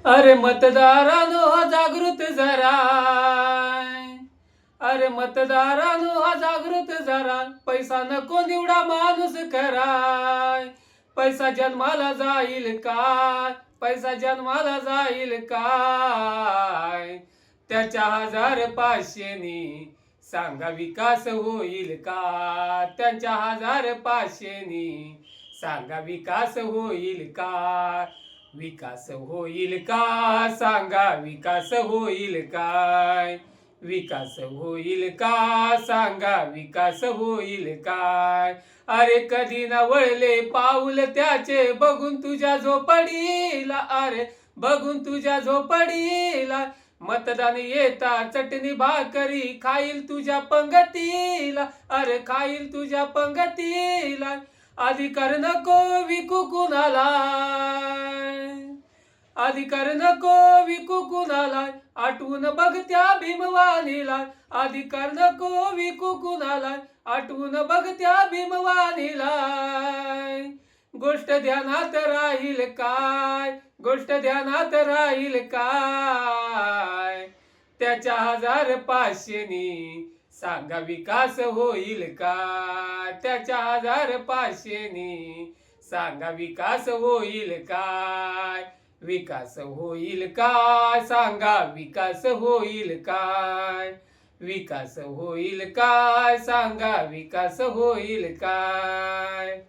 अरे मतदारानो हा जागृत जरा, अरे मतदारानो हा जागृत जरा, पैसा नको निवडा माणूस कराय. पैसा जन्माला जाईल काय, पैसा जन्माला जाईल काय, त्याच्या 1500नी सांगा विकास होईल का, त्यांच्या 1500नी सांगा विकास होईल का, विकास होईल का, सांगा विकास होईल काय, विकास होईल का, सांगा विकास होईल काय. अरे कधी न वळले पाऊल त्याचे, बघून तुझ्या झोपडीला, अरे बघून तुझ्या झोपडीला, मतदान येता चटणी भाकरी खाईल तुझ्या पंगतीला, अरे खाईल तुझ्या पंगतीला. अधिकार नको विकू कुणाला, अधिकार नको विकू कुणाला, आठवून बघ त्या भीमवानीला, अधिकार नको विकू कुणाला, आठवून बघ त्या भीमवानीला. गोष्ट ध्यानात राहील काय, गोष्ट ध्यानात राहील काय, त्याच्या 1500नी सांगा विकास होईल का, त्याच्या 1500नी सांगा विकास होईल काय, विकास होईल काय, सांगा विकास होईल काय, विकास होईल काय, सांगा विकास होईल काय.